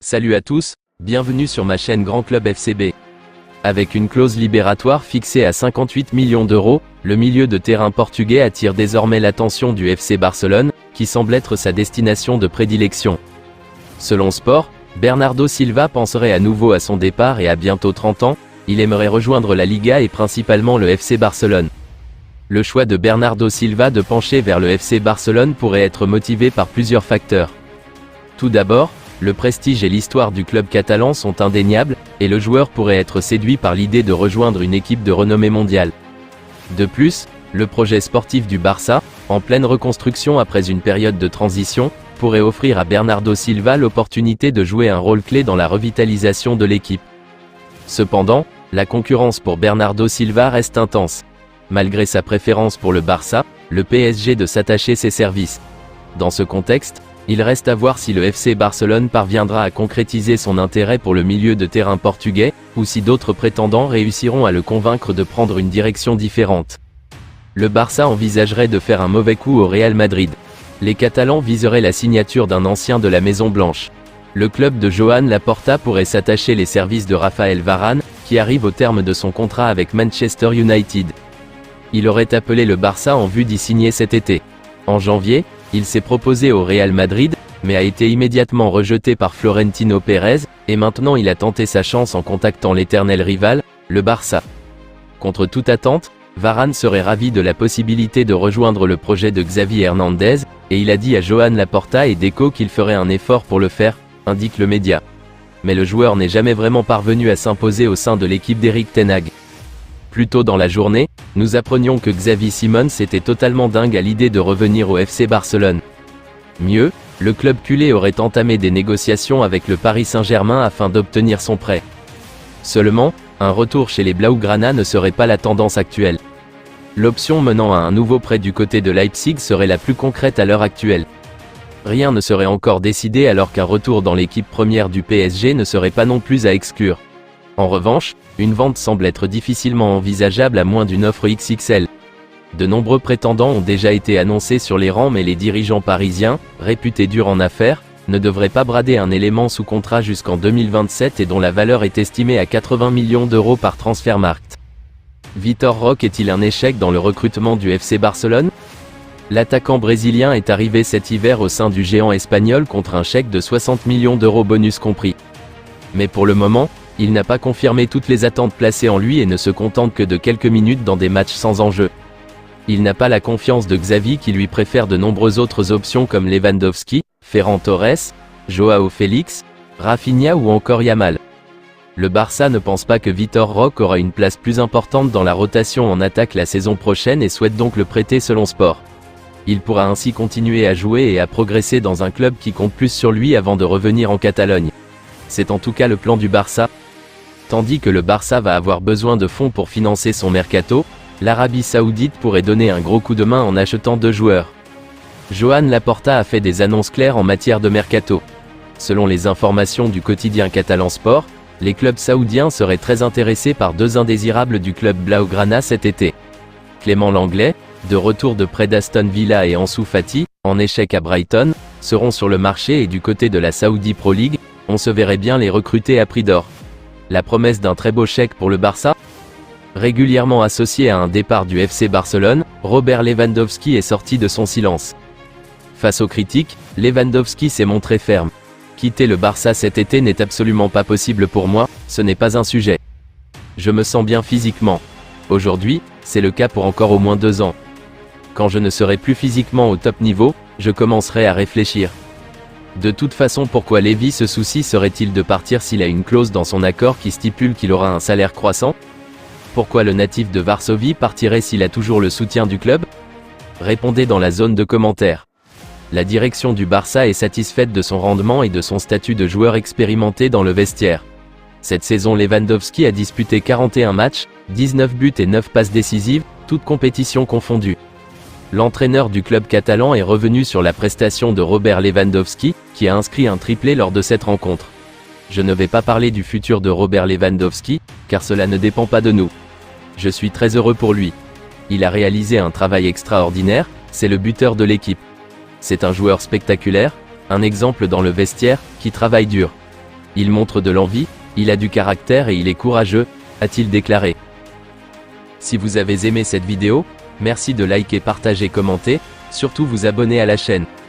Salut à tous, bienvenue sur ma chaîne Grand Club FCB. Avec une clause libératoire fixée à 58 millions d'euros, le milieu de terrain portugais attire désormais l'attention du FC Barcelone, qui semble être sa destination de prédilection. Selon Sport, Bernardo Silva penserait à nouveau à son départ et à bientôt 30 ans, il aimerait rejoindre la Liga et principalement le FC Barcelone. Le choix de Bernardo Silva de pencher vers le FC Barcelone pourrait être motivé par plusieurs facteurs. Tout d'abord, le prestige et l'histoire du club catalan sont indéniables, et le joueur pourrait être séduit par l'idée de rejoindre une équipe de renommée mondiale. De plus, le projet sportif du Barça, en pleine reconstruction après une période de transition, pourrait offrir à Bernardo Silva l'opportunité de jouer un rôle clé dans la revitalisation de l'équipe. Cependant, la concurrence pour Bernardo Silva reste intense. Malgré sa préférence pour le Barça, le PSG de s'attacher ses services. Dans ce contexte, il reste à voir si le FC Barcelone parviendra à concrétiser son intérêt pour le milieu de terrain portugais, ou si d'autres prétendants réussiront à le convaincre de prendre une direction différente. Le Barça envisagerait de faire un mauvais coup au Real Madrid. Les Catalans viseraient la signature d'un ancien de la Maison Blanche. Le club de Joan Laporta pourrait s'attacher les services de Raphaël Varane, qui arrive au terme de son contrat avec Manchester United. Il aurait appelé le Barça en vue d'y signer cet été. En janvier, il s'est proposé au Real Madrid, mais a été immédiatement rejeté par Florentino Pérez, et maintenant il a tenté sa chance en contactant l'éternel rival, le Barça. Contre toute attente, Varane serait ravi de la possibilité de rejoindre le projet de Xavi Hernandez, et il a dit à Joan Laporta et Deco qu'il ferait un effort pour le faire, indique le média. Mais le joueur n'est jamais vraiment parvenu à s'imposer au sein de l'équipe d'Erik ten Hag. Plus tôt dans la journée, nous apprenions que Xavi Simons était totalement dingue à l'idée de revenir au FC Barcelone. Mieux, le club culé aurait entamé des négociations avec le Paris Saint-Germain afin d'obtenir son prêt. Seulement, un retour chez les Blaugrana ne serait pas la tendance actuelle. L'option menant à un nouveau prêt du côté de Leipzig serait la plus concrète à l'heure actuelle. Rien ne serait encore décidé alors qu'un retour dans l'équipe première du PSG ne serait pas non plus à exclure. En revanche, une vente semble être difficilement envisageable à moins d'une offre XXL. De nombreux prétendants ont déjà été annoncés sur les rangs mais les dirigeants parisiens, réputés durs en affaires, ne devraient pas brader un élément sous contrat jusqu'en 2027 et dont la valeur est estimée à 80 millions d'euros par Transfermarkt. Vitor Roque est-il un échec dans le recrutement du FC Barcelone ? L'attaquant brésilien est arrivé cet hiver au sein du géant espagnol contre un chèque de 60 millions d'euros bonus compris. Mais pour le moment, il n'a pas confirmé toutes les attentes placées en lui et ne se contente que de quelques minutes dans des matchs sans enjeu. Il n'a pas la confiance de Xavi qui lui préfère de nombreuses autres options comme Lewandowski, Ferran Torres, Joao Félix, Rafinha ou encore Yamal. Le Barça ne pense pas que Vitor Roque aura une place plus importante dans la rotation en attaque la saison prochaine et souhaite donc le prêter selon Sport. Il pourra ainsi continuer à jouer et à progresser dans un club qui compte plus sur lui avant de revenir en Catalogne. C'est en tout cas le plan du Barça. Tandis que le Barça va avoir besoin de fonds pour financer son mercato, l'Arabie Saoudite pourrait donner un gros coup de main en achetant 2 joueurs. Joan Laporta a fait des annonces claires en matière de mercato. Selon les informations du quotidien catalan Sport, les clubs saoudiens seraient très intéressés par 2 indésirables du club Blaugrana cet été. Clément Lenglet, de retour de près d'Aston Villa et Ansu Fati, en échec à Brighton, seront sur le marché et du côté de la Saudi Pro League, on se verrait bien les recruter à prix d'or. La promesse d'un très beau chèque pour le Barça ? Régulièrement associé à un départ du FC Barcelone, Robert Lewandowski est sorti de son silence. Face aux critiques, Lewandowski s'est montré ferme. Quitter le Barça cet été n'est absolument pas possible pour moi, ce n'est pas un sujet. Je me sens bien physiquement. Aujourd'hui, c'est le cas pour encore au moins 2 ans. Quand je ne serai plus physiquement au top niveau, je commencerai à réfléchir. De toute façon, pourquoi Lévy se soucie serait-il de partir s'il a une clause dans son accord qui stipule qu'il aura un salaire croissant ? Pourquoi le natif de Varsovie partirait s'il a toujours le soutien du club ? Répondez dans la zone de commentaires. La direction du Barça est satisfaite de son rendement et de son statut de joueur expérimenté dans le vestiaire. Cette saison, Lewandowski a disputé 41 matchs, 19 buts et 9 passes décisives, toutes compétitions confondues. L'entraîneur du club catalan est revenu sur la prestation de Robert Lewandowski, qui a inscrit un triplé lors de cette rencontre. Je ne vais pas parler du futur de Robert Lewandowski, car cela ne dépend pas de nous. Je suis très heureux pour lui. Il a réalisé un travail extraordinaire, c'est le buteur de l'équipe. C'est un joueur spectaculaire, un exemple dans le vestiaire, qui travaille dur. Il montre de l'envie, il a du caractère et il est courageux, a-t-il déclaré. Si vous avez aimé cette vidéo, merci de liker, partager, commenter, surtout vous abonner à la chaîne.